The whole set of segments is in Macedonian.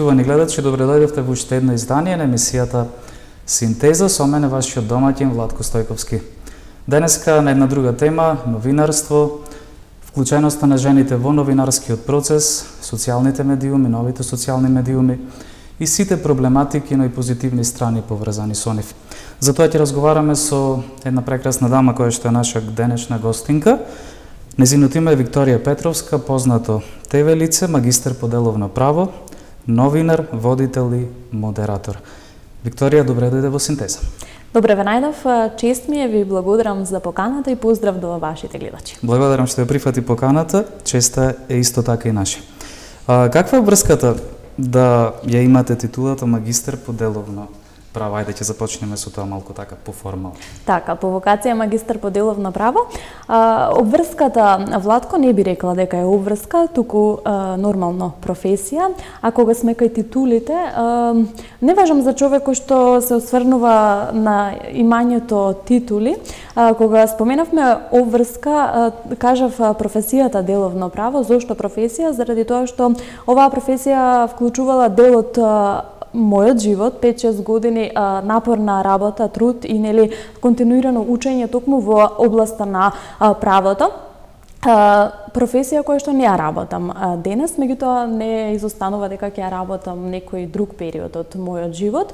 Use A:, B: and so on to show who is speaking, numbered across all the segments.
A: Поштувани гледачи, добре дојдовте во уште едно издание на емисијата Синтеза, со мене вашиот домаќин Владко Стојковски. Денеска на една друга тема, новинарство, вклученоста на жените во новинарскиот процес, социјалните медиуми, новите социјални медиуми и сите проблематики, но и позитивни страни поврзани со нив. Затоа ќе разговараме со една прекрасна дама која што е наша денешна гостинка. Незиното име е Викторија Петровска, познато ТВ лице, магистер по деловно право, новинар, водител и модератор. Викторија, добре дојде во Синтеза.
B: Добре ве најдов, чест ми е, ви благодарам за поканата и поздрав до вашите гледачи.
A: Благодарам што ја прифати поканата, честа е исто така и наша. Каква е врската да ја имате титулата магистер по деловно право? Ајде ќе започнеме со тоа малку така поформално.
B: Така, по вокација магистер по деловно право. Обврската, Владко, не би рекла дека е обврска, туку нормално професија. А кога сме кај титулите, не важам за човек кој што се осврнува на имањето титули. Кога споменавме обврска, кажав професијата деловно право. Зошто професија? Заради тоа што оваа професија вклучувала дел од мојот живот, 5-6 години напорна работа, труд и континуирано учење токму во областа на правото. Професија која што не ја работам денес, меѓутоа не изостанува дека ќе ја работам некој друг период од мојот живот.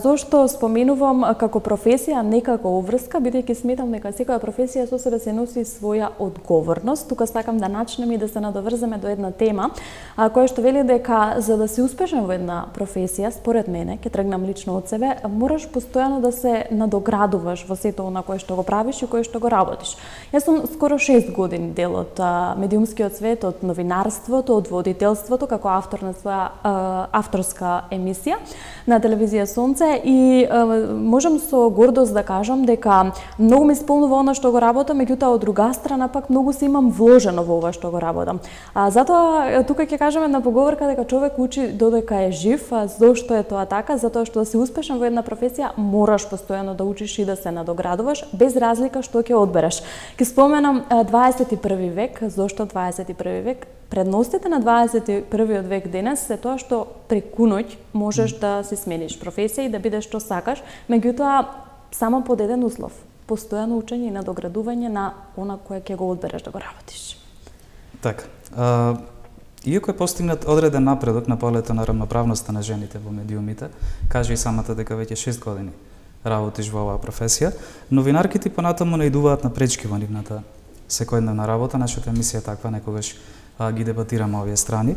B: Зошто споменувам како професија, не како обврска, бидејќи сметам дека секоја професија со себе се носи своја одговорност. Тука сакам да начнеме и да се надоврземе до една тема која што вели дека за да си успешен во една професија, според мене, ќе тргнам лично од себе, мораш постојано да се надоградуваш во сето она кое што го правиш и кое што го работиш. Јас сум скоро 6 години дел од медиумскиот свет, од новинарството, од водителството, како автор на своја авторска емисија на телевизија Сонце и можам со гордост да кажам дека многу ме исполнува она што го работам, меѓутоа од друга страна пак многу се имам вложено во ова што го работам. Затоа тука ќе кажеме една поговорка дека човек учи додека е жив. Зошто е тоа така? Затоа што да си успешен во една професија мораш постојано да учиш и да се надоградуваш без разлика што ќе одбереш. Ќе споменам 21 век. Зошто 21 век? Предностите на 21 век денес е тоа што преку ноќ можеш да си смениш професија и да бидеш што сакаш, меѓутоа само под еден услов: постојано учење и надоградување на она кое ќе го одбереш да го работиш.
A: Така. Иако е постигнат одреден напредок на полето на рамноправноста на жените во медиумите, каже и самата дека веќе 6 години работиш во оваа професија, новинарките понатаму наидуваат на пречки во нивната секојдневна работа. Нашата емисија таква, некогаш ги дебатираме овие страни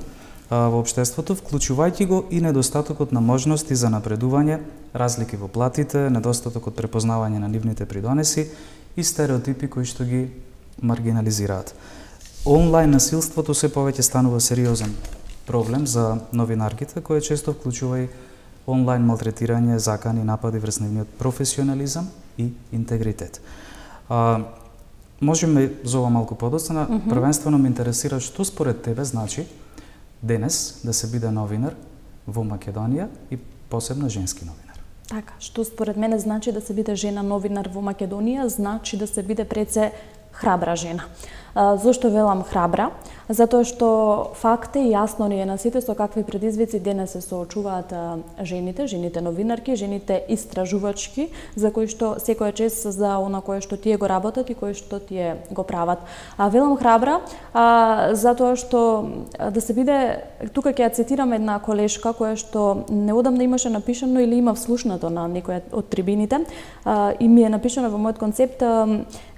A: во општеството, вклучувајќи го и недостатокот на можности за напредување, разлики во платите, недостатокот препознавање на нивните придонеси и стереотипи кои што ги маргинализираат. Онлайн насилството се повеќе станува сериозен проблем за новинарките, кој често вклучува и онлайн малтретирање, закани, напади врз нивниот професионализам и интегритет. Можеме за ова малку подоцна, првенствено ме интересира што според тебе значи денес да се биде новинар во Македонија и посебно женски новинар.
B: Така, што според мене значи да се биде жена новинар во Македонија, значи да се биде пред се храбра жена. Зошто велам храбра? Затоа што факт е, јасно ни е на сите со какви предизвици денес се соочуваат жените новинарки, жените истражувачки, за кои што секоја чест за она кое што тие го работат и кое што тие го прават. Велам храбра, затоа што да се биде, тука ќе ја цитирам една колешка која што неодамна имаше напишано или има вслушнато на некоја од трибините и ми е напишано во мојот концепт,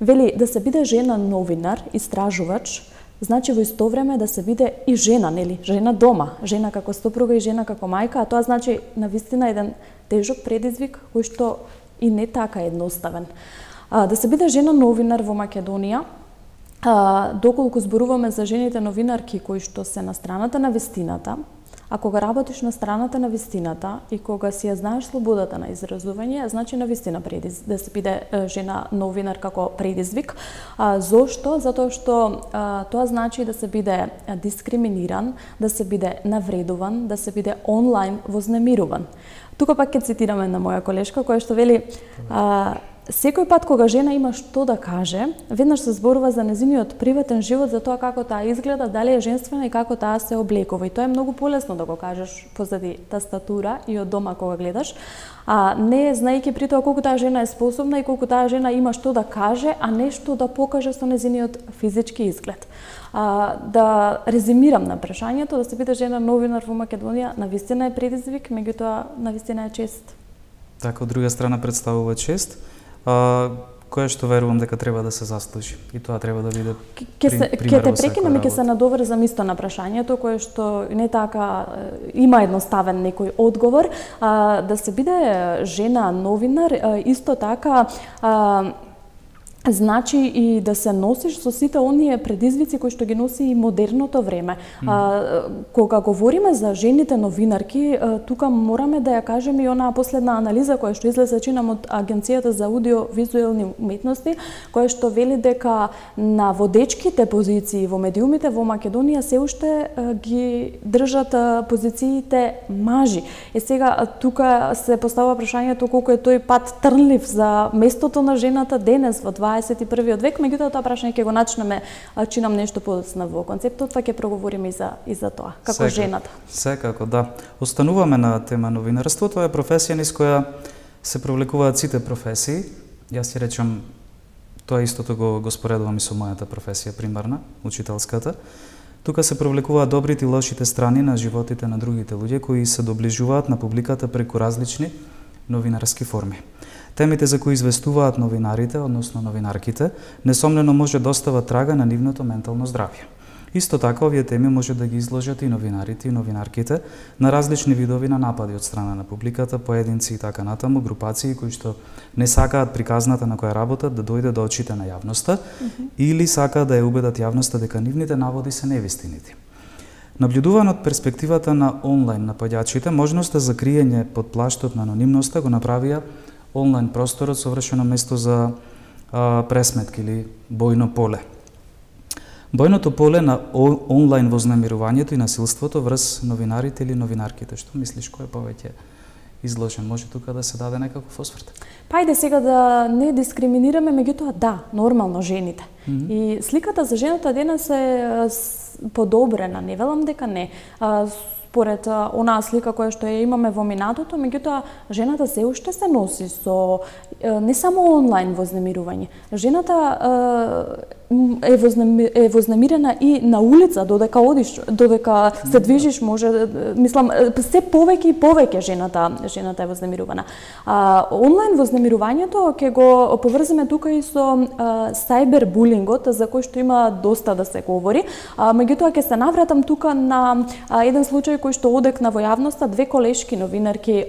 B: вели да се биде жена новинар, истражувач, значи во исто време да се биде и жена, нели? Жена дома, жена како сопруга и жена како мајка, а тоа значи навистина еден тежок предизвик кој што и не така едноставен. Да се биде жена новинар во Македонија, доколку зборуваме за жените новинарки кои што се на страната на вистината, а кога работиш на страната на вистината и кога си ја знаеш слободата на изразување, значи на вистина да се биде жена новинар како предизвик. Зошто? Затоа што тоа значи да се биде дискриминиран, да се биде навредуван, да се биде онлайн вознемируван. Тука пак ќе цитираме на моја колешка која што вели секој пат кога жена има што да каже, веднаш се зборува за нејзиниот приватен живот, за тоа како таа изгледа, дали е женствена и како таа се облекува. И тоа е многу полесно да го кажеш позади тастатура и од дома кога гледаш, а не знаејќи при тоа колку таа жена е способна и колку таа жена има што да каже, а не што да покаже со нејзиниот физички изглед. Да резимирам на прашањето, да се биде жена новинар во Македонија, навистина е предизвик, меѓутоа навистина е чест.
A: Така, од друга страна представува чест, која што верувам дека треба да се заслужи. И тоа треба да биде пример.
B: Ќе те прекинам и ќе се надоврзам исто на прашањето, кое што не така има едноставен некој одговор. Да се биде жена новинар, исто така значи и да се носиш со сите оние предизвици кои што ги носи и модерното време. Кога говориме за жените новинарки, тука мораме да ја кажеме и онаа последна анализа која што излезе, чинам, од Агенцијата за аудиовизуелни уметности, која што вели дека на водечките позиции во медиумите во Македонија се уште ги држат позициите мажи. И сега тука се поставува прашањето колку е тој пат трнлив за местото на жената денес во 21 век, меѓутоа тоа прашање ќе го начнеме, чинам, нешто подоцна во концептот, па ќе проговориме и за тоа, како жената.
A: Секако, да. Остануваме на тема новинарство, тоа е професија низ која се провлекуваат сите професии. Јас ќе речам, тоа истото го споредувам и со мојата професија примарна, учителската. Тука се провлекуваат добрите и лошите страни на животите на другите луѓе кои се доближуваат на публиката преку различни новинарски форми. Темите за кои известуваат новинарите, односно новинарките, несомнено може да остават трага на нивното ментално здравје. Исто така, овие теми може да ги изложат и новинарите и новинарките на различни видови на напади од страна на публиката, поединци и така натаму, групации кои што не сакаат приказната на која работат да дојде до очите на јавноста или сакаат да ја убедат јавноста дека нивните наводи се невистините. Наблюдувано од перспективата на онлайн напаѓачите, можноста за криење под плаштот на анонимноста го направија онлайн просторот совршено место за пресметки или бојно поле. Бојното поле на онлайн вознемирувањето и насилството врз новинарите или новинарките. Што мислиш, кој е повеќе изложен? Може тука да се даде некаков осврт?
B: Па ајде сега да не дискриминираме, меѓутоа да, нормално жените. И сликата за жената денес е подобрена, не велам дека не. Според онаа слика која што ја имаме во минатото, меѓутоа жената се уште се носи со не само онлайн вознемирување. Жената е вознемирена и на улица, додека одиш, додека се движиш, може, мислам, се повеќе и повеќе жената е вознемирувана. Онлайн вознемирувањето ќе го поврземе тука и со сајбербулингот, за кој што има доста да се говори. Меѓутоа ќе се навратам тука на еден случај кој што одекна во јавноста, две колешки новинарки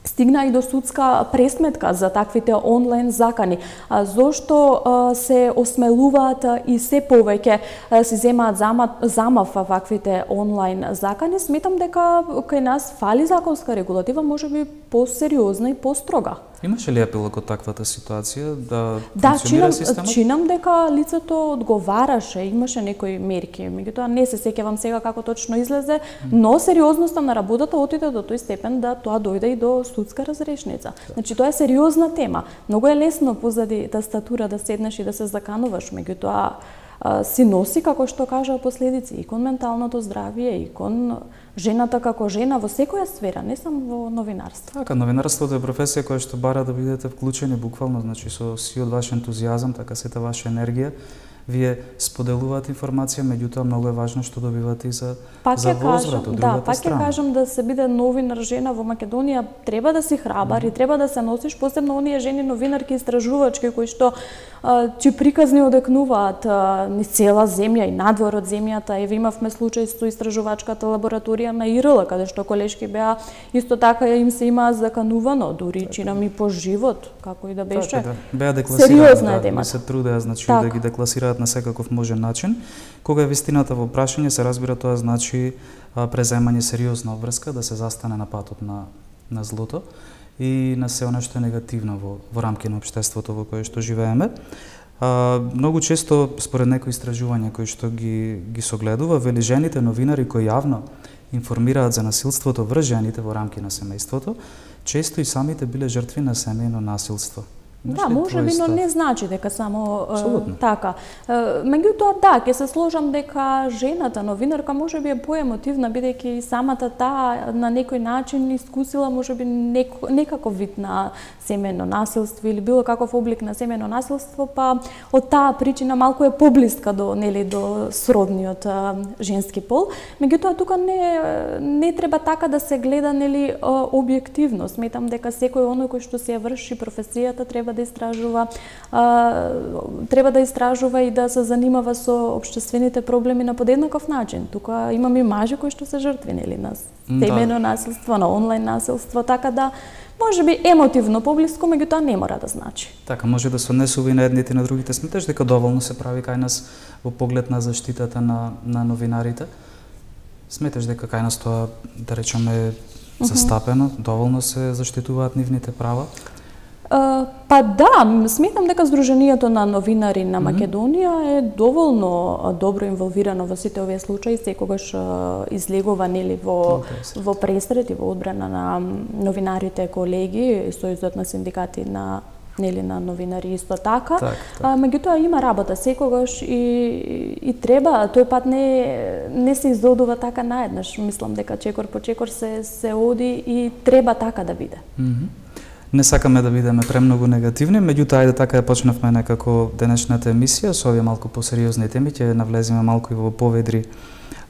B: стигна и до судска пресметка за таквите онлайн закани. Зошто се осмелуваат и се повеќе се земаат замав ваквите онлайн закани? Сметам дека кај нас фали законска регулатива, можеби посериозна и построга.
A: Имаше ли епилог од таквата ситуација да функционира системот?
B: Да, чинам дека лицето одговараше, имаше некои мерки, меѓутоа не се сеќавам сега како точно излезе, но сериозноста на работата отиде до тој степен да тоа дојде и до судска разрешница. Значи тоа е сериозна тема. Многу е лесно позади тастатура да седнеш и да се закануваш, меѓутоа си носи, како што кажа, последици и кон менталното здравје, и кон жената како жена во секоја сфера, не само во новинарство.
A: Така, новинарството е професија која што бара да бидете вклучени буквално, значи со сиот ваш ентузијазам, така сета ваша енергија, вие споделуваат информација, меѓутоа многу е важно што добивате и за возврат од другата
B: пак
A: страна.
B: Ќе кажам да се биде новинар жена во Македонија, треба да си храбар и треба да се носиш, посебно оние жени новинарки истражувачки кои што чии приказни одекнуваат низ цела земја и надвор од земјата. Еве имавме случај со истражувачката лабораторија на ИРЛ, каде што колешки беа исто така им се имаа заканувано, дури чинам и по живот, како и да беше.
A: Така, да. Беа декласирани,
B: сериозна е темата.
A: се трудеа, значи да ги декласираат на секаков можен начин. Кога е вистината во прашање, се разбира, тоа значи преземање сериозна обврска, да се застане на патот на злото и на се она што е негативно во рамки на општеството во кое што живееме. Многу често, според некои истражувања кои што ги согледува, вели жените новинари кои јавно информираат за насилството врз жените во рамки на семејството, често и самите биле жртви на семејно насилство.
B: Да, може би, но не значи дека само така. Меѓутоа, да, ќе се сложам дека жената новинарка може би е поемотивна, бидејќи самата таа на некој начин искусила може би некаков вид на семејно насилство или било каков облик на семејно насилство, па од таа причина малку е поблиска до сродниот женски пол. Меѓутоа, тука не треба така да се гледа објективно. Сметам дека секој оној кој што се врши професијата треба да истражува и да се занимава со општествените проблеми на подеднаков начин. Тука имаме и мажи кои што се жртви на семејно насилство, на онлайн насилство, така да може би емотивно поблиско, меѓутоа не мора да значи.
A: Така, може да се однесува и на едните и на другите. Сметаш дека доволно се прави кај нас во поглед на заштитата на новинарите? Сметаш дека кај нас тоа, да речеме, застапено, доволно се заштитуваат нивните права?
B: Па да, сметам дека Сдруженијето на новинари на Македонија е доволно добро инволвирано во сите овие случаи, секогаш излегува во пресред и во одбрана на новинарите колеги, Сојузот на синдикати на новинари исто така. Меѓутоа има работа секогаш и треба, тој пат не се изодува така наеднаш. Мислам дека чекор по чекор се оди и треба така да биде.
A: Не сакаме да бидеме премногу негативни, меѓутоа ајде така ја почнавме некако денешната емисија со овие малку посериозни теми, ќе навлеземе малку и во поведри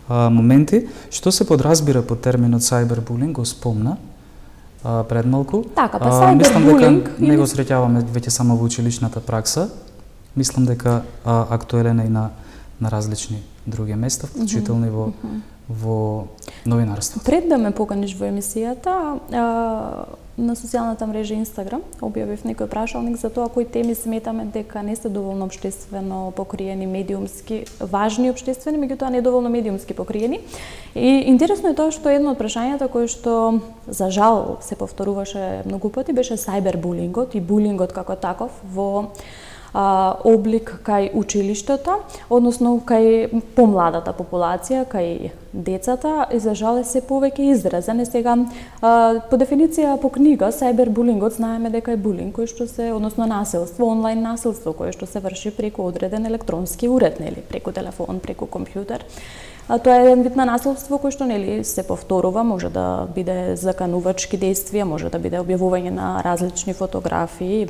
A: моменти. Што се подразбира под терминот cyberbullying, го спомна пред малку.
B: Така, па cyberbullying...
A: Мислам дека не го среќаваме веќе само во училишната пракса. Мислам дека актуелен е и на различни други места, вклучително во новинарство.
B: Пред да ме поканиш во емисијата, на социјалната мрежа Instagram објавив некој прашалник за тоа кои теми сметаме дека не се доволно општествено покриени, медиумски, важни општествени, меѓутоа не доволно медиумски покриени. И интересно е тоа што едно од прашањата кое што за жал се повторуваше многу пати беше cyberbullyingот и булингот како таков во облик кај училиштата, односно кај помладата популација, кај децата, и за жал е се повеќе изразен. Сега, по дефиниција по книга, cyberbullyingот знаеме дека е булинг кој што се, односно насилство, онлайн насилство кое што се врши преку одреден електронски уред, преку телефон, преку компјутер. Тоа е еден вид на насилство кој што се повторува, може да биде заканувачки действија, може да биде објавување на различни фотографии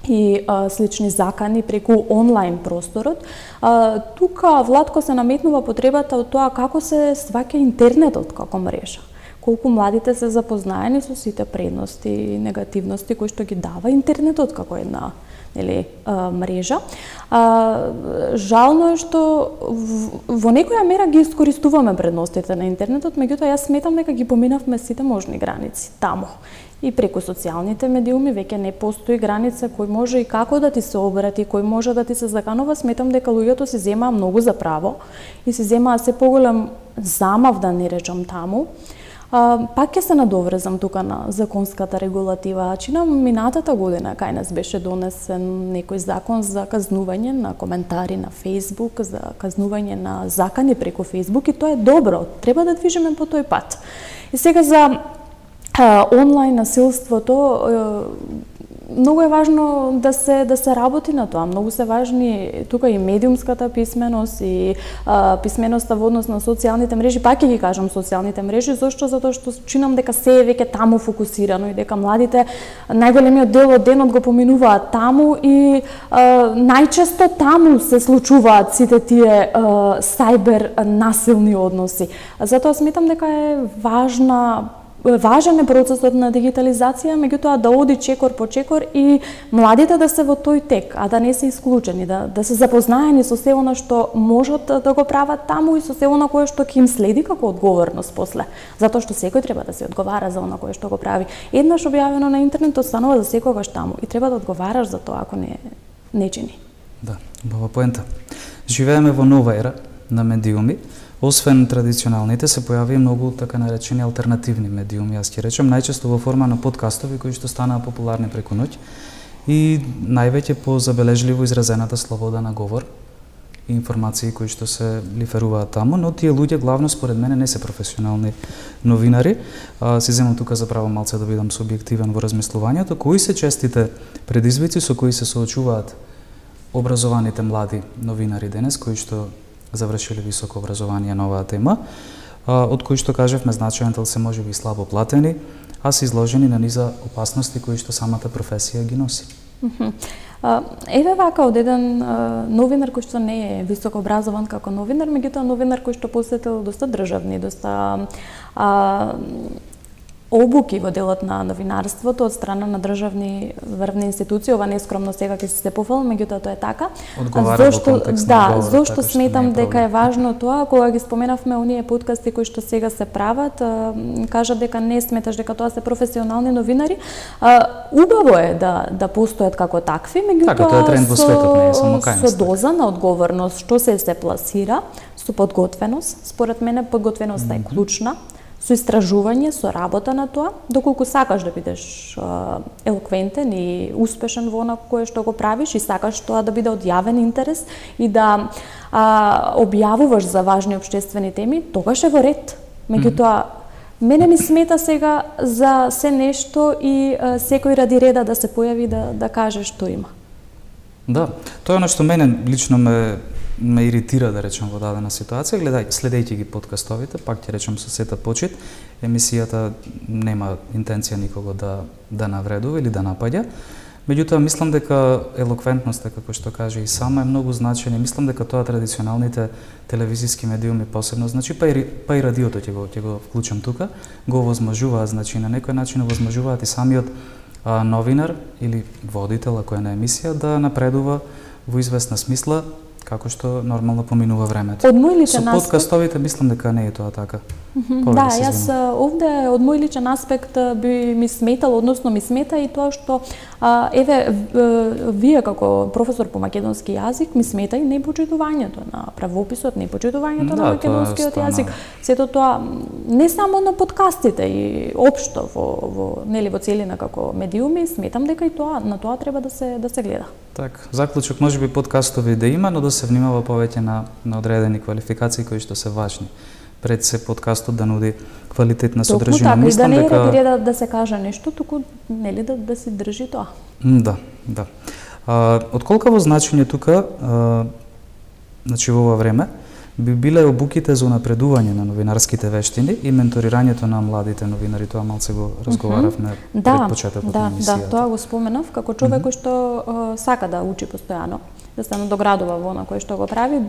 B: и слични закани преку онлайн просторот. Тука Владко се наметнува потребата од тоа како се сваќа интернетот како мрежа. Колку младите се запознаени со сите предности и негативности кои што ги дава интернетот како една мрежа. Жално е што во некоја мера ги искористуваме предностите на интернетот, меѓутоа јас сметам дека ги поминавме сите можни граници таму. И преку социјалните медиуми веќе не постои граница кој може и како да ти се обрати, кој може да ти се заканува. Сметам дека луѓето си земаа многу за право и си земаа се поголем замав, да не речам таму. Пак ќе се надоврезам тука на законската регулатива. Чинам минатата година кај нас беше донесен некој закон за казнување на коментари на Facebook, за казнување на закани преку Facebook, и тоа е добро. Треба да движиме по тој пат. И сега за онлайн насилството, многу е важно да се работи на тоа. Многу се важни тука и медиумската писменост и писменоста во однос на социјалните мрежи. Пак ќе ги кажам социјалните мрежи, зашто? Затоа што чинам дека се е веќе таму фокусирано и дека младите најголемиот дел од денот го поминуваат таму и најчесто таму се случуваат сите тие сајбер насилни односи. Затоа сметам дека е важен е процесот на дигитализација, меѓутоа да оди чекор по чекор и младите да се во тој тек, а да не се исклучени, да се запознаени со се она што можат да го прават таму и со се она кое што ќе им следи како одговорност после. Затоа што секој треба да се одговара за она кое што го прави. Еднаш објавено на интернет останува за секогаш таму и треба да одговараш за тоа ако не чини.
A: Да, убава поента. Живееме во нова ера на медиуми. Освен традиционалните, се појави многу така наречени алтернативни медиуми, јас ќе речем, најчесто во форма на подкастови кои што станаа популарни преку ноќ и највеќе по забележливо изразената слобода на говор, и информации кои што се лиферуваат таму, но тие луѓе главно според мене не се професионални новинари. Си земам тука за право малце да бидам субјективен во размислувањето. Кои се честите предизвици со кои се соочуваат образованите млади новинари денес, кои што завршиле високо образование на оваа тема, од кои што кажевме значајен дел се можеби слабо платени, а се изложени на низа опасности кои што самата професија ги носи.
B: Еве вака од еден новинар кој што не е високо образован како новинар, меѓутоа новинар кој што посетил доста државни, доста обуки во делот на новинарството од страна на државни врвни институции. Ова нескромно сега ќе се пофалам, меѓутоа тоа е така. Зошто сметам дека е важно тоа, кога ги споменавме оние подкасти кои што сега се прават, кажа дека не сметаш дека тоа се професионални новинари. Убаво е да постојат како такви, меѓутоа со доза на одговорност, што се пласира, со подготвеност. Според мене подготвеноста е клучна. Со истражување, со работа на тоа, доколку сакаш да бидеш елоквентен и успешен во она кое што го правиш и сакаш тоа да биде од јавен интерес и да објавуваш за важни општествени теми, тогаш е во ред. Меѓутоа, мене ми смета сега за се нешто и секој ради реда да се појави да каже што има.
A: Да, тоа е оно што мене лично ме иритира, да речем, во дадена ситуација, следејќи ги подкастовите, пак ќе речем со сета почит, емисијата нема интенција никого да навредува или да напаѓа. Меѓутоа, мислам дека елоквентноста, како што каже и сама, е многу значајна. Мислам дека тоа традиционалните телевизиски медиуми посебно, значи па и радиото ќе го вклучам тука, го овозможуваат, значи на некој начин овозможуваат и самиот новинар или водител, ако е на емисија, да напредува во известна смисла, како што нормално поминува времето.
B: Од мој личен
A: аспект... Со подкастовите мислам дека не е тоа така.
B: Да, јас овде од мој личен аспект би ми сметало, односно ми смета и тоа што вие како професор по македонски јазик ми смета и непочитувањето на правописот, непочитувањето на македонскиот јазик. Сето тоа не само на подкастите и општо во целина како медиуми, сметам дека и тоа на тоа треба да се гледа.
A: Така, заклучок можеби подкастови да има, но да се внимава повеќе на одредени квалификации кои што се важни. Пред се подкастот да нуди квалитетна содржина.
B: Така, мислам дека да не е да се каже нешто, туку нели да се држи тоа.
A: Да. Од колкаво значење тука, значи во ова време, би биле обуките за напредување на новинарските вештини и менторирањето на младите новинари, тоа малце го разговаравме пред почетокот на емисијата.
B: Да, тоа го споменав како човек кој што сака да учи постојано, да се надоградува во она кое што го прави.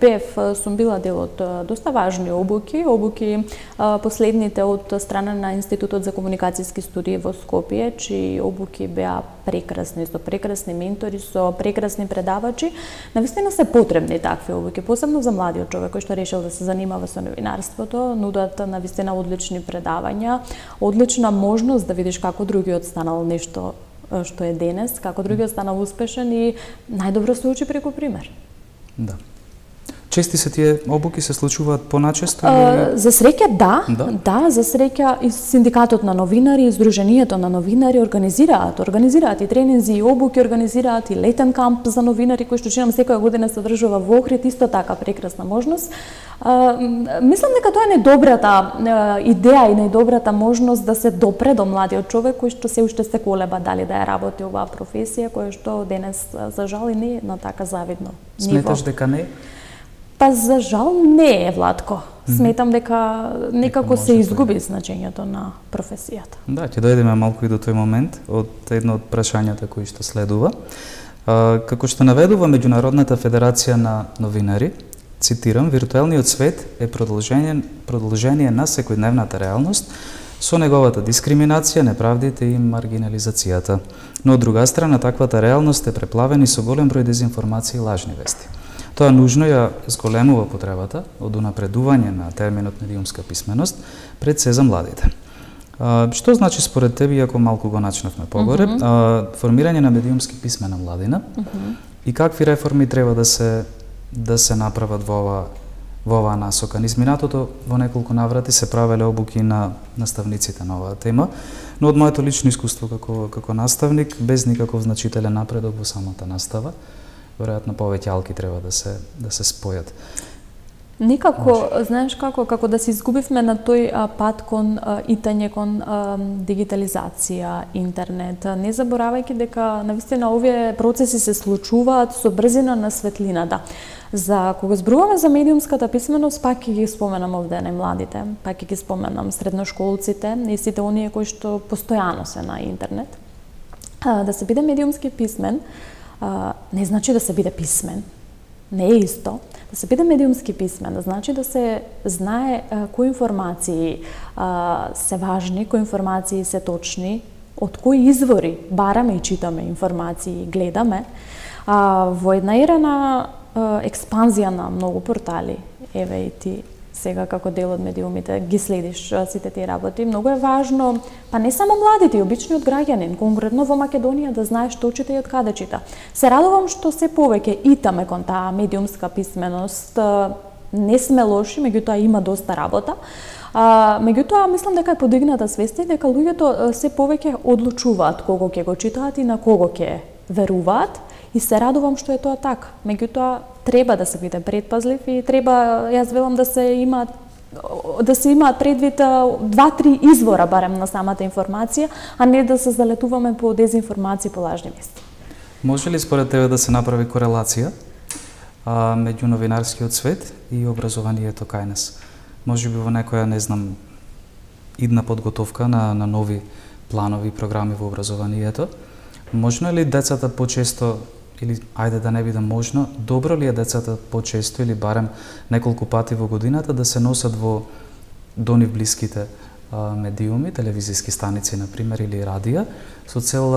B: Сум била дел од доста важни обуки последните од страна на Институтот за комуникацијски студии во Скопје, чии обуки беа прекрасни, со прекрасни ментори, со прекрасни предавачи. Навистина се потребни такви обуки, посебно за младиот човек кој што решил да се занимава со новинарството. Нудат навистина одлични предавања, одлична можност да видиш како другиот станал нешто што е денес, како другиот станал успешен и најдобро се учи преку пример.
A: Да. Чести се тие обуки, се случуваат поначесто?
B: За среќа да, за среќа и Синдикатот на новинари, Издруженијето на новинари организираат и тренинзи и обуки, организираат и летен камп за новинари кој што чинам секоја година се одржува во Охрид, исто така прекрасна можност. Мислам дека тоа е најдобрата идеја и најдобрата можност да се допре до младиот човек кој што се уште се колеба дали да ја работи оваа професија, која што денес за жал и не е на така завидно ниво.
A: Сметаш дека не?
B: Па за жал не е, Владко. Сметам дека некако се изгуби значењето на професијата.
A: Да, ќе дојдеме малку и до тој момент од едно од прашањата кои што следува. Како што наведува Меѓународната федерација на новинари, цитирам, виртуелниот свет е продолжение на секојдневната реалност со неговата дискриминација, неправдите и маргинализацијата. Но од друга страна, таквата реалност е преплавена со голем број дезинформации и лажни вести. Тоа нужно ја зголемува потребата од унапредување на терминот медиумска писменост пред се за младите. Што значи според тебе, иако малку го начнавме погоре, формирање на медиумски писмена младина и какви реформи треба да се направат во оваа насока? Низ минатото во неколку наврати се правеле обуки на наставниците на оваа тема, но од моето лично искуство како наставник, без никаков значителен напредок во самата настава, веројатно повеќе алки треба да се спојат.
B: Некако, знаеш како да се изгубивме на тој пат кон итање, кон дигитализација, интернет, не заборавајќи дека навистина овие процеси се случуваат со брзина на светлината. За кога зборуваме за медиумската писменост, пак ќе ги споменам овде најмладите, пак ќе ги споменам средношколците и сите оние кои што постојано се на интернет. Да се биде медиумски писмен не значи да се биде писмен. Не е исто. Да се биде медиумски писмен, значи да се знае кои информации се важни, кои информации се точни, од кои извори бараме и читаме информации и гледаме. Во една ера на експанзија на многу портали, еве и ти сега како дел од медиумите ги следиш сите тие работи, многу е важно, па не само младите, обичниот граѓанин, конкретно во Македонија, да знае што чита и од каде чита. Се радувам што се повеќе итаме кон таа медиумска писменост, не сме лоши, меѓутоа има доста работа. Меѓутоа, мислам дека е подигната свеста и дека луѓето се повеќе одлучуваат кого ќе го читаат и на кого ќе веруваат. И се радувам што е тоа така. Меѓутоа, треба да се биде предпазлив и треба, јас велам, да се имаат предвид 2-3 извора барем на самата информација, а не да се залетуваме по дезинформација, по лажни вести.
A: Може ли според тебе да се направи корелација меѓу новинарскиот свет и образованието кај нас? Може би во некоја, не знам, идна подготовка на нови планови и програми во образованието, можно ли децата почесто, или ајде да не биде можно, добро ли е децата почесто или барем неколку пати во годината да се носат до нив блиските медиуми, телевизиски станици, например, или радија, со цел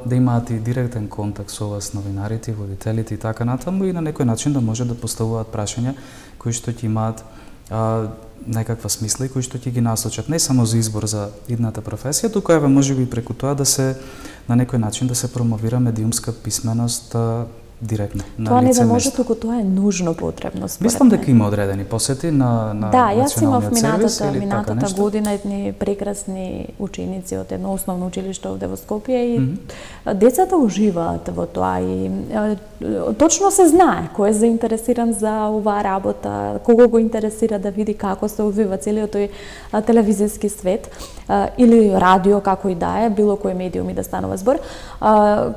A: да имаат и директен контакт со вас, новинарите, водителите и така натаму, и на некој начин да може да поставуваат прашања кои што ќе имаат некаква смисла и кои што ќе ги насочат не само за избор за идната професија, туку еве можеби преку тоа да се на некој начин да се промовира медиумска писменост директно на
B: тоа
A: лице
B: не да може,
A: место.
B: туку тоа е нужно потребно.
A: Мислам дека има одредени посети на
B: да, јас имав минатата
A: така
B: година едни прекрасни ученици од едно основно училиште овде во Скопје и децата уживаат во тоа и точно се знае кој е заинтересиран за оваа работа, кого го интересира да види како се одвива целиот тој телевизиски свет или радио, како и да е, било кој медиум и да станува збор.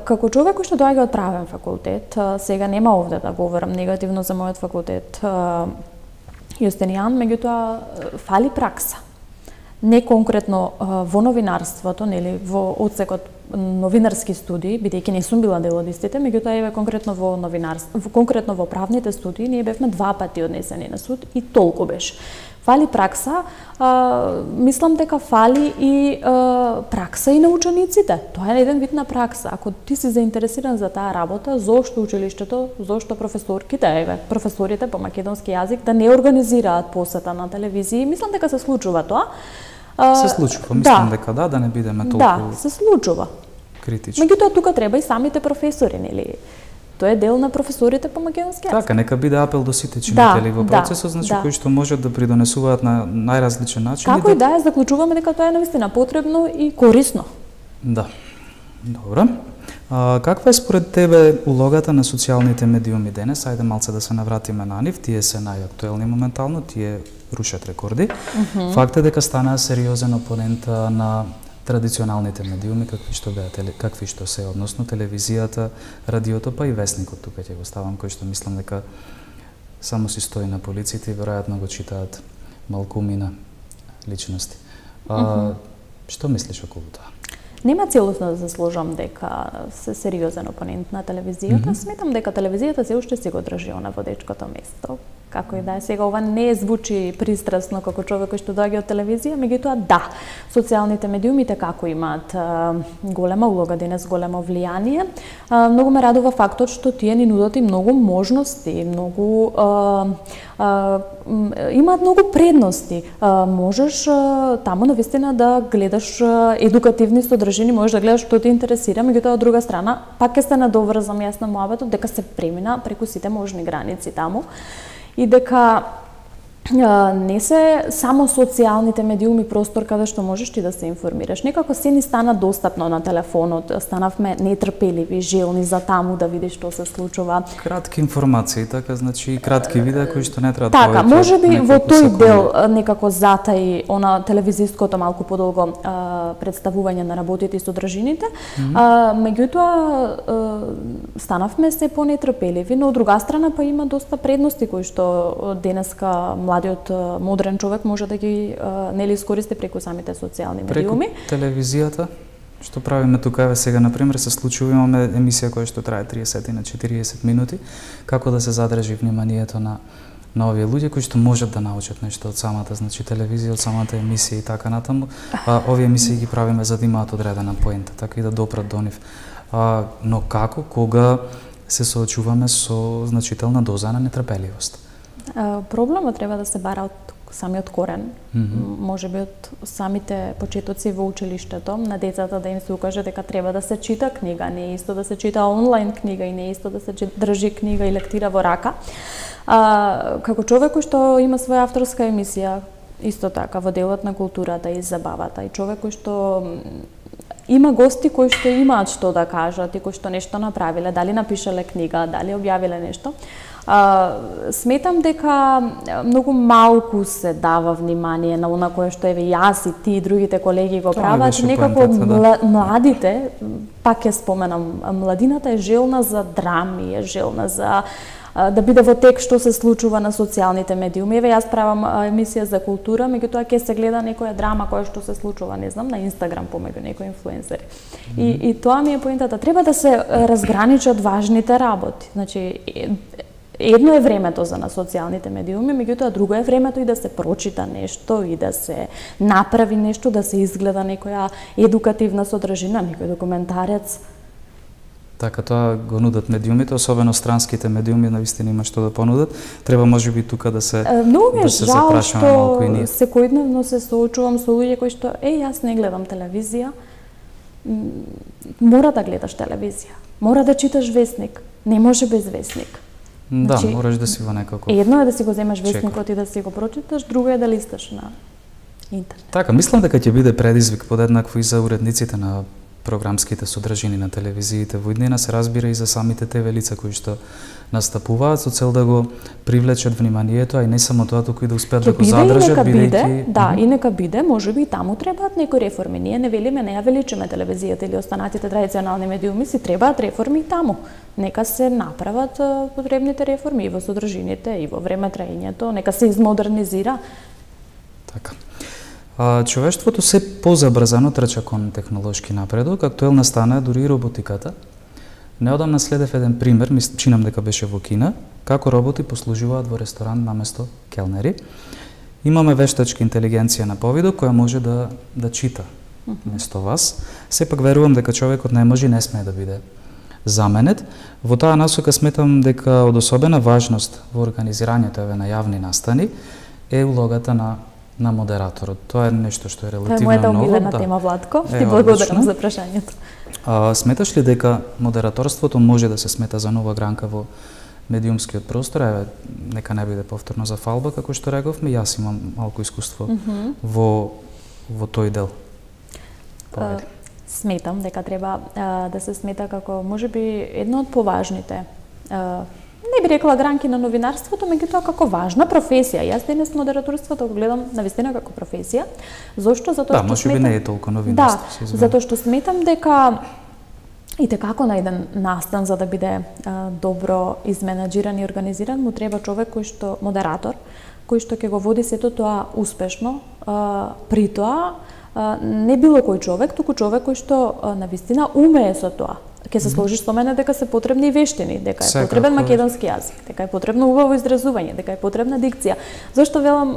B: Како човек кој што доаѓа од правен факултет, сега нема овде да говорам негативно за мојот факултет Јустинијан, меѓутоа фали пракса. Не конкретно во новинарството, нели во одсекот новинарски студии, бидејќи не сум била дел од истите, меѓутоа еве конкретно во новинарство, конкретно во правните студии, ние бевме 2 пати однесени на суд и толку беше. Фали пракса, мислам дека фали и пракса и на учениците. Тоа е еден вид на пракса. Ако ти си заинтересиран за таа работа, зошто училиштето, зошто професорките, еве, професорите по македонски јазик да не организираат посета на телевизија? Мислам дека се случува тоа.
A: Се случува, мислам дека да не бидеме толку.
B: Да, се случува.
A: Критични.
B: Меѓутоа тука треба и самите професори, нели? Тоа е дел на професорите по македонски јазик.
A: Така, нека биде апел до сите чинители во процесот, значи кои што можат да придонесуваат на најразличен начин.
B: Како и да е, заклучуваме дека тоа е навистина потребно и корисно.
A: Да. Добро. Каква е според тебе улогата на социјалните медиуми денес? Ајде малце да се навратиме на нив. Тие се најактуелни моментално, тие рушат рекорди. Факт е дека станаа сериозен опонент на традиционалните медиуми, какви што се, односно телевизијата, радиото, па и весникот, тука ќе го ставам, кој што мислам дека само си стои на полиците и веројатно го читаат малкумина личности. Што мислиш околу тоа?
B: Нема целосно да се сложам дека се сериозен опонент на телевизијата. Сметам дека телевизијата се уште си го држи на водечкото место. Како и да е сега, ова не звучи пристрасно како човек кој што доаѓа од телевизија, меѓутоа да, социјалните медиуми како имаат голема улога денес, големо влијание. Многу ме радува фактот што тие ни нудат и многу можности, многу имаат многу предности. Можеш таму навистина да гледаш едукативни содржини, можеш да гледаш што те интересира, меѓутоа од друга страна пак ќе се надоврзам јас на мојавето дека се премина преку сите можни граници таму и дека не се само социјалните медиуми простор каде што можеш ти да се информираш. Некако се ни стана достапно на телефонот, станавме нетрпеливи, желни за таму да видиш што се случува.
A: Кратки информации, така, значи и кратки видеа кои што не треба да
B: така, можеби во тој дел некако затаи она телевизиското малку подолго представување на работите и содржините, меѓутоа станавме се понетрпеливи, но од друга страна па има доста предности кои што денеска младиот модерен човек може да ги нели искористи преку самите социјални медиуми.
A: Преку телевизијата, што правиме тука еве сега на пример се случува, имаме емисија која што трае 30 на 40 минути, како да се задржи вниманието на овие луѓе кои што можат да научат нешто од самата, значи телевизија, од самата емисија и така натаму. Овие емисии ги правиме за да имаат одредена поента, така и да допрат до нив. Но како кога се соочуваме со значителна доза на нетрпеливост?
B: Проблемот треба да се бара од самиот корен, можеби од самите почетоци во училиштето, на децата да им се укаже дека треба да се чита книга, не е исто да се чита онлайн книга и не е исто да се држи книга и лектира во рака. Како човек кој што има своја авторска емисија, исто така во делот на културата и забавата, и човек кој што има гости кои што имаат што да кажат и кои што нешто направиле, дали напишале книга, дали објавиле нешто. Сметам дека многу малку се дава внимание на она кое што еве јас и ти и другите колеги го прават. Некако младите, пак ќе споменам, младината е желна за драми, е желна за да биде во тек што се случува на социјалните медиуми. Еве јас правам емисија за култура, меѓутоа ќе се гледа некоја драма која што се случува, не знам, на Инстаграм помеѓу некои инфлуенсери. И тоа ми е поентата. Треба да се разграничат важните работи. Значи, едно е времето за на социјалните медиуми, меѓутоа друго е времето и да се прочита нешто и да се направи нешто, да се изгледа некоја едукативна содржина, некој документарец.
A: Така, тоа го нудат медиумите, особено странските медиуми, навистина има што да понудат. Треба можеби тука да се
B: многу е жал што секојдневно се соочувам со луѓе кои што јас не гледам телевизија. Мора да гледаш телевизија. Мора да читаш весник. Не може без весник.
A: Да, значи, мораш да си во некако.
B: Едно е да си го земеш весникот и да си го прочиташ, друго е да листаш на интернет.
A: Така, мислам дека ќе биде предизвик подеднакво и за уредниците на програмските содржини на телевизиите во иднина, се разбира и за самите TV лица кои што настапуваат со цел да го привлечат вниманието, а и не само тоа, туку и да успеат да го задржат бидејќи.
B: Да, и нека биде, можеби и таму требаат некои реформи. Ние не велиме, не ја величиме телевизијата или останатите традиционални медиуми, си требаат реформи и таму. Нека се направат потребните реформи и во содржините, и во време траењето, нека се измодернизира.
A: Така. Човештвото се позабрзано трча кон технолошки напредок, актуелна стана дури и роботиката. Неодамна следев еден пример, чинам дека беше во Кина, како роботи послужуваат во ресторан наместо келнери. Имаме вештачка интелигенција на повидок која може да чита место вас. Сепак верувам дека човекот не може и не смее да биде заменет. Во таа насока сметам дека од особена важност во организирањето на јавни настани е улогата на модераторот. Тоа е нешто што е релативно ново.
B: Тоа е мојата омилена тема, Владко. Ти благодарам за прашањето.
A: Сметаш ли дека модераторството може да се смета за нова гранка во медиумскиот простор? Еве, нека не биде повторно за фалба, како што рековме, јас имам малку искуство во тој дел.
B: Сметам дека треба да се смета како можеби едно од поважните не би рекла гранки на новинарството, меѓутоа како важна професија. Јас денес модераторството го гледам навистина како професија. Зошто? Затоа што
A: можеби не е толку новинарство.
B: Да, затоа што сметам дека и како на еден настан за да биде добро изменаџиран и организиран, му треба човек кој што модератор, кој што ќе го води сето тоа успешно. При тоа не било кој човек, туку човек кој што навистина умее со тоа. Ќе се сложиш со мене дека се потребни вештини, дека е потребен македонски јазик, дека е потребно убаво изразување, дека е потребна дикција. Зошто велам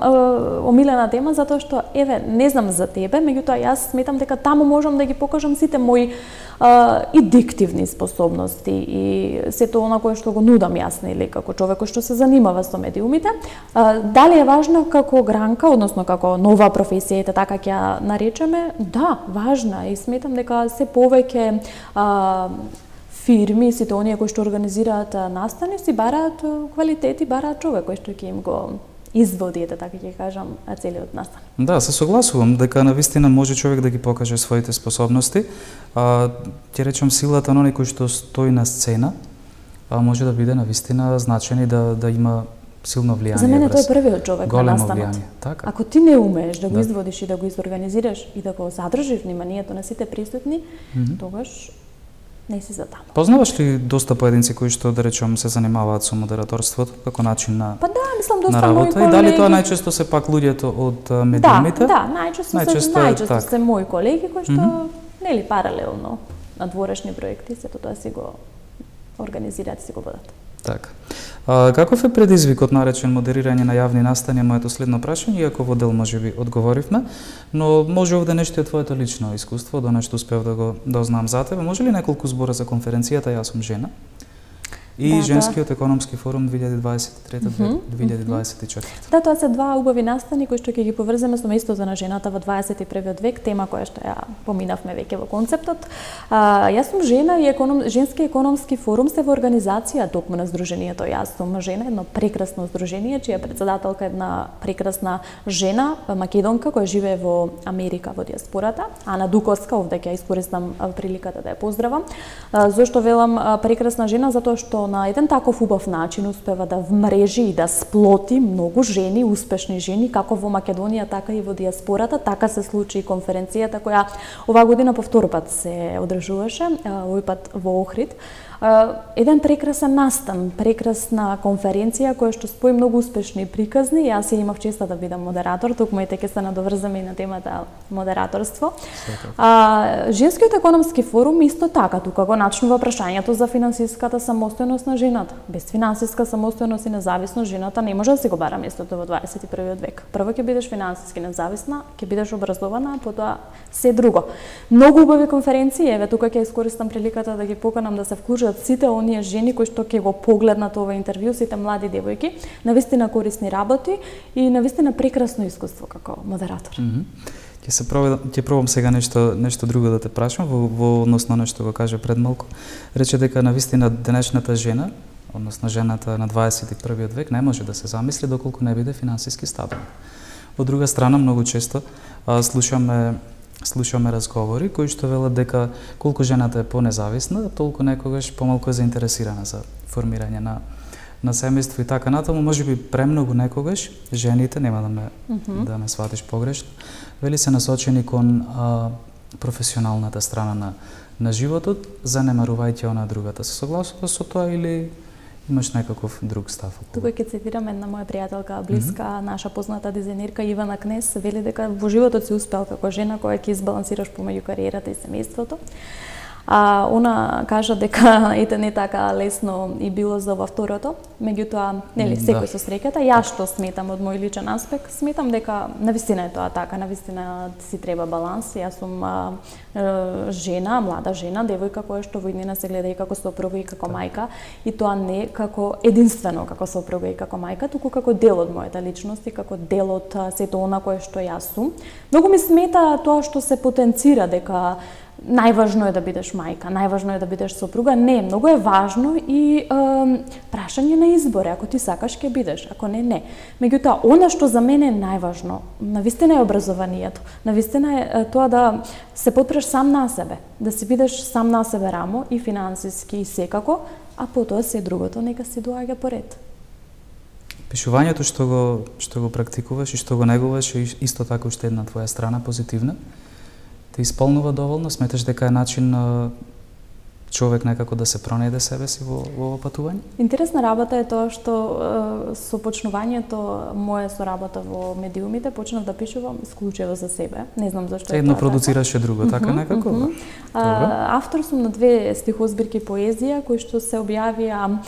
B: омилена тема? Затоа што, еве, не знам за тебе, меѓутоа јас сметам дека таму можам да ги покажам сите мои и диктивни способности и сето она кое што го нудам јас, нели, како човек кој што се занимава со медиумите. Дали е важно како гранка, односно како нова професија, така ќе ја наречеме? Да, важна и сметам дека се повеќе фирми, сите оние кои што организираат настани, си бараат квалитет и бараат човек кој што ќе им го изводи, така ќе кажам, целиот настан.
A: Да, се согласувам дека навистина може човек да ги покаже своите способности. Ќе речам силата на оној кој што стои на сцена, може да биде навистина значен и да има силно влијание.
B: За мене тој е првиот човек на настанот.
A: Така.
B: Ако ти не умееш да го изводиш и да го изорганизираш и да го задржиш вниманието на сите присутни, тогаш не си за таму.
A: Познаваш ли доста поединци кои што, да речем, се занимаваат со модераторството како начин на
B: Па да, мислам доста
A: на
B: мои
A: работа?
B: колеги.
A: И дали тоа најчесто се пак луѓето од медиумите?
B: Да, најчесто се мои колеги кои што нели паралелно на дворешни проекти сето тоа си го организираат, си го водат.
A: Така. Каков е предизвикот наречен модерирање на јавни настани? Моето следно прашање, иако во дел можеби одговоривме, но може овде нешто е твоето лично искуство, до нешто успев да го дознам за тебе. Може ли неколку збора за конференцијата Јас сум жена? И Женскиот економски форум 2023-2024.
B: Да, тоа се два убави настани кои што ќе ги поврземе со местото на жената во 21 век, тема која што ја поминавме веќе во концептот. Јас сум жена и Женски економски форум се во организација токму на здружението Јас сум жена, едно прекрасно здружение чија председателка е една прекрасна жена, македонка која живее во Америка во диаспората, Ана Дуковска, овде ќе искористам приликата да ја поздравам. Зошто велам прекрасна жена? Затоа што на еден таков убав начин успева да вмрежи и да сплоти многу жени, успешни жени, како во Македонија, така и во диаспората. Така се случи и конференцијата која оваа година по втор пат се одржуваше, овој пат во Охрид. Еден прекрасен настан, прекрасна конференција која што спои многу успешни приказни. Јас ја имав честа да бидам модератор, токму ќе се надоврзаме и на темата модераторство. Женскиот економски форум исто така тука го начнува прашањето за финансиската самостојност на жената. Без финансиска самостојност и независност жената не може да си го бара местото во 21 век. Прво ќе бидеш финансиски независна, ќе бидеш образована, потоа се друго. Многу убави конференции, еве тука ќе искористам приликата да ги поканам да се вклучат сите оние жени кои што ќе го погледнат ова интервју, сите млади девојки, навистина корисни работи и навистина прекрасно искуство како модератор.
A: Ќе пробам сега нешто друго да те прашам во однос на нешто го каже пред малку. Рече дека навистина денешната жена, односно жената на 21 век не може да се замисли доколку не биде финансиски стабилна. Од друга страна, многу често слушаме разговори кои што велат дека колку жената е понезависна, толку некогаш помалку е заинтересирана за формирање на семејство и така натаму. Можеби премногу некогаш жените, нема да ме сватиш погрешно, вели се насочени кон професионалната страна на животот, занемарувајќи она другата. Се согласуваш со тоа или имаш некаков друг став?
B: Тука ќе цитирам една моја пријателка, блиска, наша позната дизајнерка Ивана Кнес, вели дека во животот си успел како жена која ќе избалансираш помеѓу кариерата и семејството. Она кажа дека ете не така лесно и било за ова второто, меѓутоа нели секој со среќата. Јас што сметам од мој личен аспект, сметам дека навистина е тоа така, навистина си треба баланс. Јас сум жена, млада жена, девојка која што во иднина се гледа и како сопруга и како мајка, и тоа не како единствено како сопруга и како мајка, туку како дел од мојата личност и како дел од сето она кое што јас сум. Многу ми смета тоа што се потенцира дека најважно е да бидеш мајка, најважно е да бидеш сопруга. Не, многу е важно и прашање на избор. Ако ти сакаш, ќе бидеш, ако не, не. Меѓутоа, она што за мене е најважно, навистина е образованието. Навистина е тоа да се потпреш сам на себе, да си бидеш сам на себе рамо и финансиски и секако, а потоа се другото нека си доаѓа поред.
A: Пишувањето што го практикуваш и што го негуваш е исто така уште една твоја страна позитивна. Те исполнува доволно? Сметаш дека е начин човек некако да се пронајде себе си во ова патување?
B: Интересна работа е тоа што со почнувањето мое со работа во медиумите почнав да пишувам исклучиво за себе. Не знам зашто
A: едно продуцираше друго, така некако?
B: Автор сум на 2 стихозбирки поезија кои што се објавија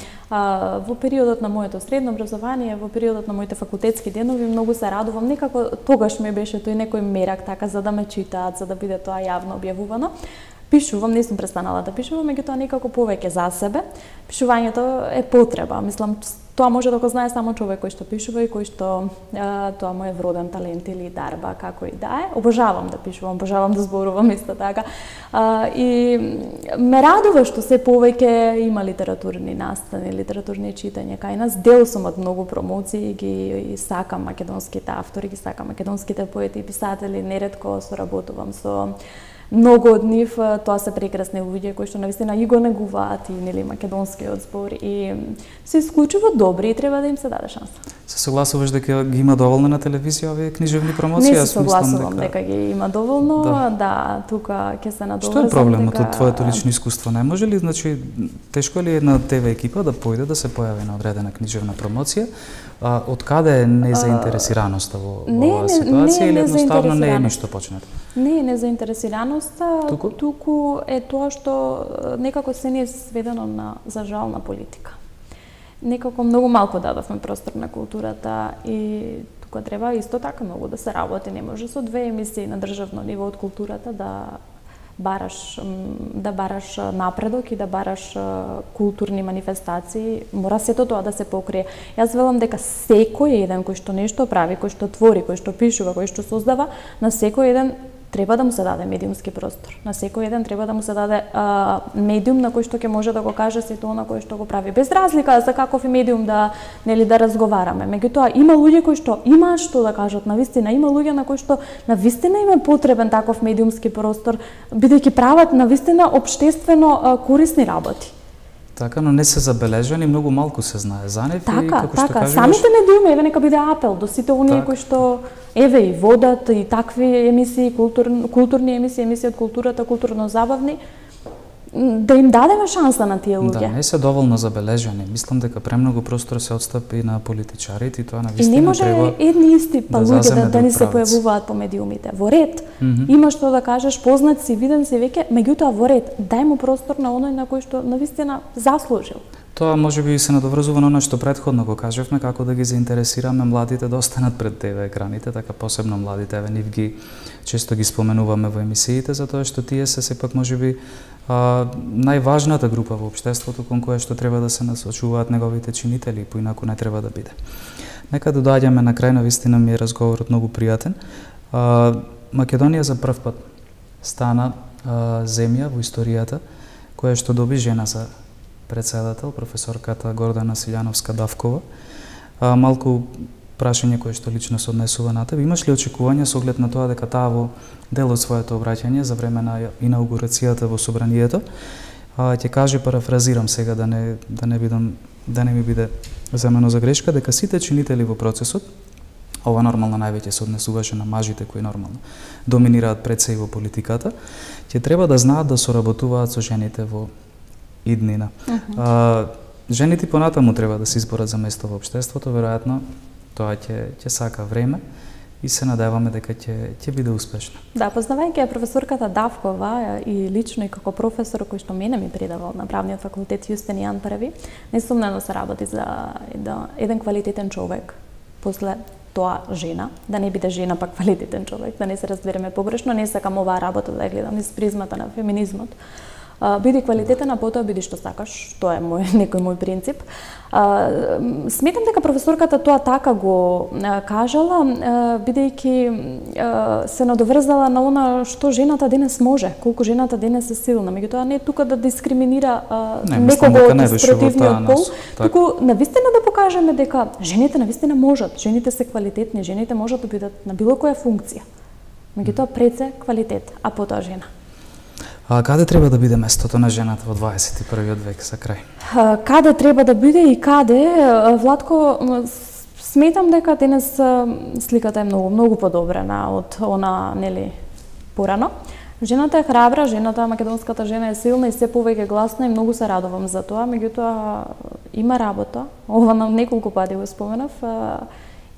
B: во периодот на моето средно образование, во периодот на моите факултетски денови. Многу се радувам, некако тогаш ми беше тој некој мерак така за да ме читаат, за да биде тоа јавно објавувано. Пишувам, не сум престанала да пишувам, меѓутоа некако повеќе за себе. Пишувањето е потреба. Мислам, тоа може да го знае само човек кој што пишува и кој што тоа му е вроден талент или дарба, како и да е. Обожавам да пишувам, обожавам да зборувам исто така. И ме радува што се повеќе има литературни настани, литературни читања кај нас. Дел сум од многу промоции, ги сакам македонските автори, ги сакам македонските поети и писатели, неретко соработувам со многу од нив. Тоа се прекрасни луѓе кои што навистина и го негуваат и нели македонскиот збор и се исклучува добри и треба да им се даде шанса.
A: Се согласуваш дека ги има доволно на телевизија овие книжевни промоции?
B: Не се согласувам дека ги има доволно, да, тука ќе се надоврзам.
A: Што е проблемот од твоето лично искуство? Не може ли, значи, тешко е ли една ТВ екипа да појде да се појави на одредена книжевна промоција? Од каде е незаинтересираноста во оваа ситуација или едноставно не е ништо почнато?
B: Не е незаинтересираноста, туку е тоа што некако се не е сведено на, за жал, на политика. Некако многу малку дадовме простор на културата и тука треба исто така многу да се работи. Не може со 2 емисии на државно ниво од културата да бараш напредок и да бараш културни манифестации. Мора сето тоа да се покрие. Јас велам дека секој еден кој што нешто прави, кој што твори, кој што пишува, кој што создава, на секој еден треба да му се даде медиумски простор. На секој еден треба да му се даде медиум на кој што ќе може да го каже сето она кој што го прави. Без разлика за каков е медиум да разговараме. Меѓутоа има луѓе кои што имаат што да кажат навистина, има луѓе на кои што навистина им е потребен таков медиумски простор, бидејќи прават навистина општествено корисни работи.
A: Така, но не се забележани, многу малку се знае за нив.
B: Така, самите медиуми, еве нека биде апел до сите оние кои што еве и водат и такви емисии, културни емисии, емисии од културата, културно-забавни, да им дадеме шанса на тие луѓе.
A: Да, не се доволно забележани. Мислам дека премногу простор се отстапи на политичарите и тоа навистина
B: треба. И не може едни исти луѓе да не се појавуваат по медиумите. Во ред, има што да кажеш, познат си, виден си веќе, меѓутоа во ред, дај му простор на оној на кој што навистина заслужил.
A: Тоа можеби се надоврзува на оно што претходно го кажевме, како да ги заинтересираме младите да останат пред ТВ екраните, така посебно младите, еве нив ги често ги споменуваме во емисиите, затоа што тие се сепак можеби најважната група во општеството кон која што треба да се насочуваат неговите чинители, поинаку не треба да биде. Нека да доаѓаме на крај, навистина ми е разговорот многу пријатен. Македонија за прв пат стана земја во историјата која што доби жена за председател, професорката Гордана Силјановска-Давкова. Малку прашање кое што лично се однесува на тебе. Имаш ли очекувања со оглед на тоа дека таа во дел од своето обраќање за време на инаугурацијата во собранието ќе каже, парафразирам сега да не ми биде земено за грешка, дека сите чинители во процесот, ова нормално највеќе се однесуваше на мажите кои нормално доминираат пред се и во политиката, ќе треба да знаат да соработуваат со жените во иднина. Жените понатаму треба да се изборат за место во општеството, веројатно тоа ќе сака време и се надеваме дека ќе биде успешно. Да,
B: познавајќи професорката Давкова и лично и како професор кој што мене ми предавал на правниот факултет Јустин Јан Први, несумнено се работи за еден квалитетен човек, после тоа жена, да не биде жена пак квалитетен човек, да не се разбереме погрешно, не сакам оваа работа да ја гледам низ призмата на феминизмот. Биди квалитетен, а потоа биди што сакаш, тоа е некој мој принцип. Сметам дека професорката тоа така го кажала, бидејќи се надоврзала на она што жената денес може, колку жената денес е силна. Меѓутоа не е тука да дискриминира некого од спротивниот пол, туку навистина да покажеме дека жените навистина можат, жените се квалитетни, жените можат да бидат на било која функција. Меѓутоа пред се квалитет, а потоа жена.
A: Каде треба да биде местото на жената во 21. век за крај?
B: Каде треба да биде и каде, Владко, сметам дека денес сликата е многу подобрена од она, нели, порано. Жената е храбра, македонската жена е силна и се повеќе гласна и многу се радувам за тоа, меѓутоа има работа. Ова на неколку пати го споменав.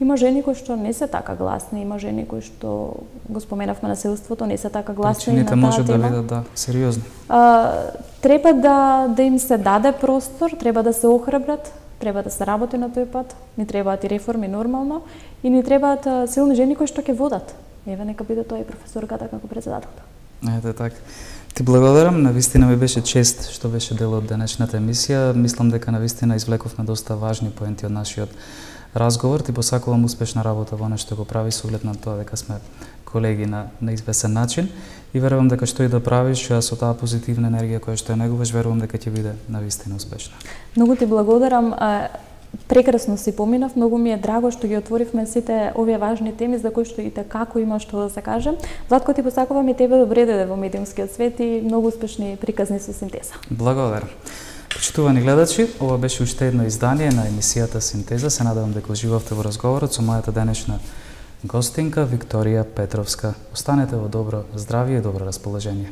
B: Има жени кои што не се така гласни, има жени кои што го споменавме насилството, не се така гласни на таа тема.
A: Причините може да бидат сериозни.
B: Треба да им се даде простор, треба да се охрабрат, треба да се работи на тој пат, ни требаат и реформи нормално и ни требаат силни жени кои што ќе водат. Еве нека биде тоа и професорката како председателка.
A: Ете така. Ти благодарам, навистина ми беше чест што беше дел од денешната емисија. Мислам дека навистина извлековме доста важни поенти од нашиот разговор. Ти посакувам успешна работа во нешто го прави со оглед на тоа дека сме колеги на извесен начин и верувам дека што и да правиш со таа позитивна енергија која што ја негуваш, верувам дека ќе биде навистина успешна.
B: Многу ти благодарам. Прекрасно си поминав, многу ми е драго што ги отворивме сите овие важни теми за кои што и како има што да се каже. Владко, ти посакувам и тебе добре дојде во медиумскиот свет и многу успешни приказни со Синтеза.
A: Благодарам. Почитувани гледачи, ова беше уште едно издание на емисијата Синтеза. Се надевам дека уживавте во разговорот со мојата денешна гостинка Викторија Петровска. Останете во добро здравје и добро расположение.